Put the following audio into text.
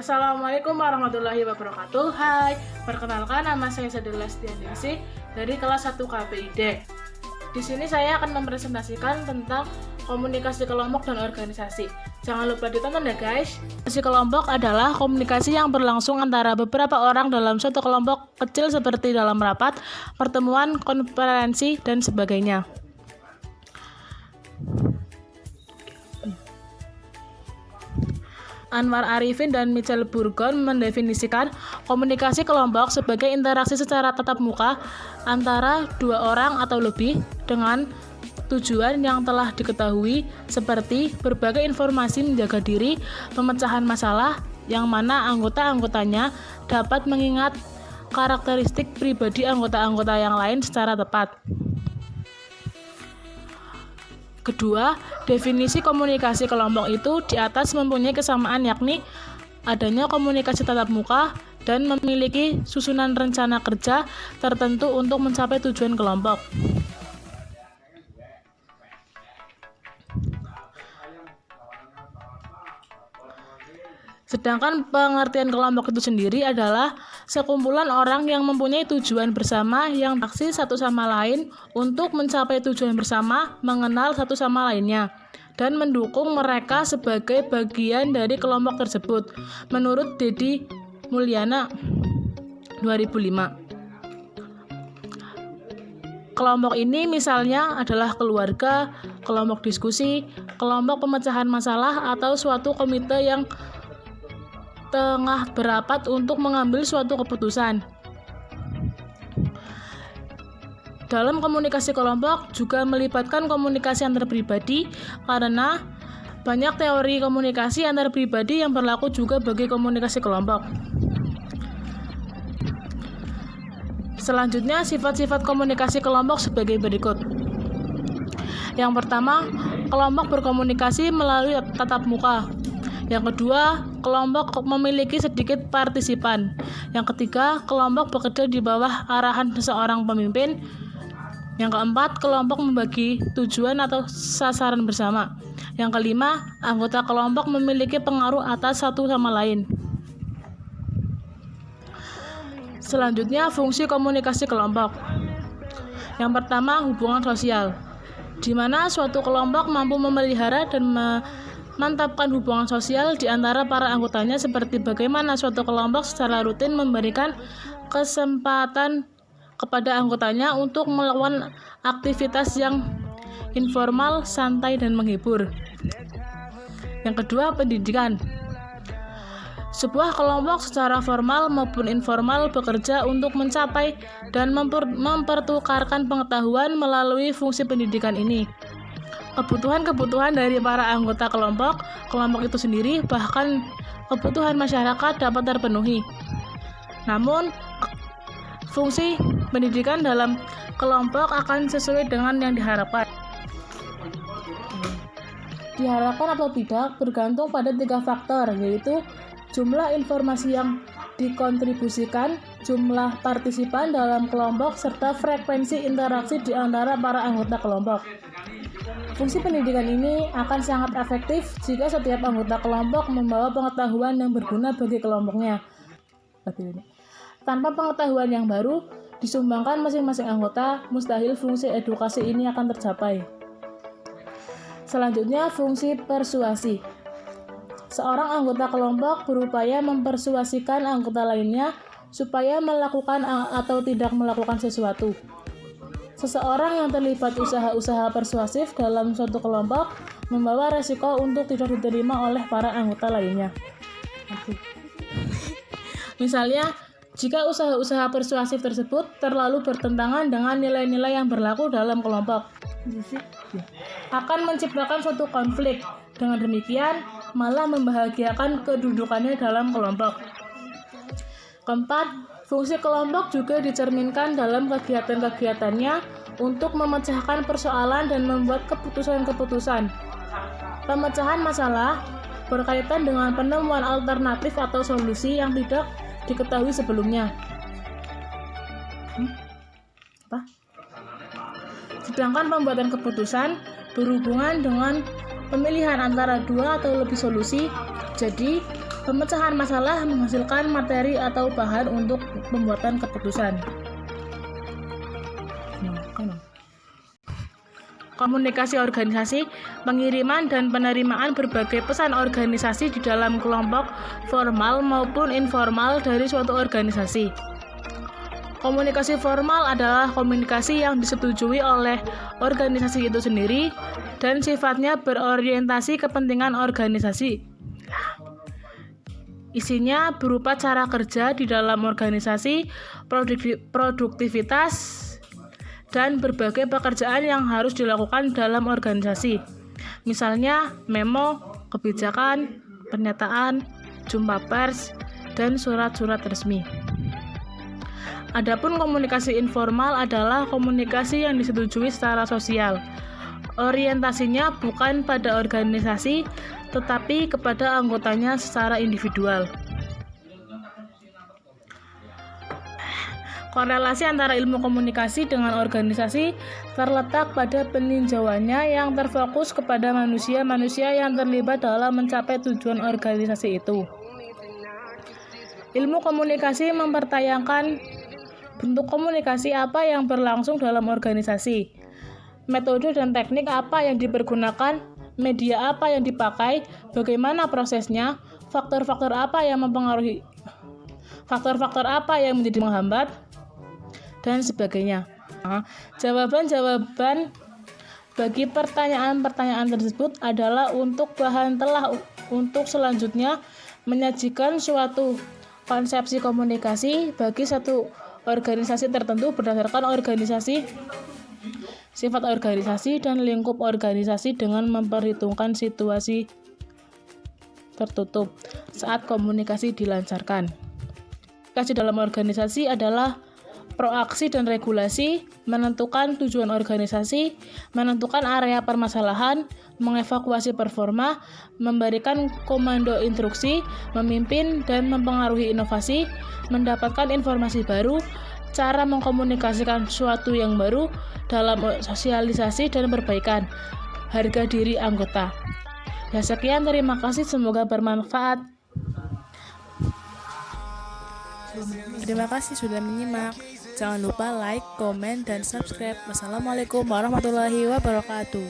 Assalamualaikum warahmatullahi wabarakatuh. Hai, perkenalkan nama saya Sadila Stianisi dari kelas 1 KPID. Di sini saya akan mempresentasikan tentang komunikasi kelompok dan organisasi. Jangan lupa ditonton ya guys. Komunikasi kelompok adalah komunikasi yang berlangsung antara beberapa orang dalam suatu kelompok kecil seperti dalam rapat, pertemuan, konferensi, dan sebagainya. Anwar Arifin dan Michel Bourgon mendefinisikan komunikasi kelompok sebagai interaksi secara tatap muka antara dua orang atau lebih dengan tujuan yang telah diketahui seperti berbagai informasi, menjaga diri, pemecahan masalah yang mana anggota-anggotanya dapat mengingat karakteristik pribadi anggota-anggota yang lain secara tepat. Kedua, definisi komunikasi kelompok itu di atas mempunyai kesamaan yakni adanya komunikasi tatap muka dan memiliki susunan rencana kerja tertentu untuk mencapai tujuan kelompok. Sedangkan pengertian kelompok itu sendiri adalah sekumpulan orang yang mempunyai tujuan bersama yang aksi satu sama lain untuk mencapai tujuan bersama, mengenal satu sama lainnya, dan mendukung mereka sebagai bagian dari kelompok tersebut. Menurut Dedi Mulyana 2005. Kelompok ini misalnya adalah keluarga, kelompok diskusi, kelompok pemecahan masalah, atau suatu komite yang tengah berapat untuk mengambil suatu keputusan. Dalam komunikasi kelompok juga melibatkan komunikasi antar pribadi karena banyak teori komunikasi antar pribadi yang berlaku juga bagi komunikasi kelompok. Selanjutnya, sifat-sifat komunikasi kelompok sebagai berikut. Yang pertama, kelompok berkomunikasi melalui tatap muka. Yang kedua, kelompok memiliki sedikit partisipan. Yang ketiga, kelompok bekerja di bawah arahan seseorang pemimpin. Yang keempat, kelompok membagi tujuan atau sasaran bersama. Yang kelima, anggota kelompok memiliki pengaruh atas satu sama lain. Selanjutnya, fungsi komunikasi kelompok. Yang pertama, hubungan sosial, di mana suatu kelompok mampu memelihara dan memantapkan hubungan sosial di antara para anggotanya, seperti bagaimana suatu kelompok secara rutin memberikan kesempatan kepada anggotanya untuk melakukan aktivitas yang informal, santai, dan menghibur. Yang kedua, pendidikan. Sebuah kelompok secara formal maupun informal bekerja untuk mencapai dan mempertukarkan pengetahuan melalui fungsi pendidikan ini. Kebutuhan-kebutuhan dari para anggota kelompok itu sendiri, bahkan kebutuhan masyarakat dapat terpenuhi. Namun, fungsi pendidikan dalam kelompok akan sesuai dengan yang diharapkan. Diharapkan atau tidak bergantung pada 3 faktor, yaitu jumlah informasi yang dikontribusikan, jumlah partisipan dalam kelompok, serta frekuensi interaksi di antara para anggota kelompok. Fungsi pendidikan ini akan sangat efektif jika setiap anggota kelompok membawa pengetahuan yang berguna bagi kelompoknya. Tanpa pengetahuan yang baru disumbangkan masing-masing anggota, mustahil fungsi edukasi ini akan tercapai. Selanjutnya, fungsi persuasi. Seorang anggota kelompok berupaya mempersuasikan anggota lainnya supaya melakukan atau tidak melakukan sesuatu. Seseorang yang terlibat usaha-usaha persuasif dalam suatu kelompok membawa resiko untuk tidak diterima oleh para anggota lainnya. Misalnya, jika usaha-usaha persuasif tersebut terlalu bertentangan dengan nilai-nilai yang berlaku dalam kelompok, akan menciptakan suatu konflik. Dengan demikian, malah membahagiakan kedudukannya dalam kelompok. Keempat, fungsi kelompok juga dicerminkan dalam kegiatan-kegiatannya untuk memecahkan persoalan dan membuat keputusan-keputusan. Pemecahan masalah berkaitan dengan penemuan alternatif atau solusi yang tidak diketahui sebelumnya. Sedangkan pembuatan keputusan berhubungan dengan pemilihan antara 2 atau lebih solusi. Jadi, Pemecahan masalah menghasilkan materi atau bahan untuk pembuatan keputusan. Komunikasi organisasi, pengiriman dan penerimaan berbagai pesan organisasi di dalam kelompok formal maupun informal dari suatu organisasi. Komunikasi formal adalah komunikasi yang disetujui oleh organisasi itu sendiri dan sifatnya berorientasi kepentingan organisasi. Isinya berupa cara kerja di dalam organisasi, produktivitas, dan berbagai pekerjaan yang harus dilakukan dalam organisasi. Misalnya memo, kebijakan, pernyataan, jumpa pers, dan surat-surat resmi. Adapun komunikasi informal adalah komunikasi yang disetujui secara sosial. Orientasinya bukan pada organisasi, tetapi kepada anggotanya secara individual. Korelasi antara ilmu komunikasi dengan organisasi terletak pada peninjauannya yang terfokus kepada manusia-manusia yang terlibat dalam mencapai tujuan organisasi itu. Ilmu komunikasi mempertanyakan bentuk komunikasi apa yang berlangsung dalam organisasi, metode dan teknik apa yang dipergunakan, media apa yang dipakai, bagaimana prosesnya, faktor-faktor apa yang mempengaruhi, faktor-faktor apa yang menjadi menghambat, dan sebagainya. Jawaban-jawaban bagi pertanyaan-pertanyaan tersebut adalah untuk bahan telah untuk selanjutnya menyajikan suatu konsepsi komunikasi bagi satu organisasi tertentu berdasarkan organisasi, sifat organisasi, dan lingkup organisasi dengan memperhitungkan situasi tertutup saat komunikasi dilancarkan. Komunikasi dalam organisasi adalah proaksi dan regulasi, menentukan tujuan organisasi, menentukan area permasalahan, mengevakuasi performa, memberikan komando instruksi, memimpin dan mempengaruhi inovasi, mendapatkan informasi baru, cara mengkomunikasikan sesuatu yang baru dalam sosialisasi dan perbaikan harga diri anggota. Ya, sekian, terima kasih, semoga bermanfaat. Terima kasih sudah menyimak. Jangan lupa like, komen, dan subscribe. Wassalamualaikum warahmatullahi wabarakatuh.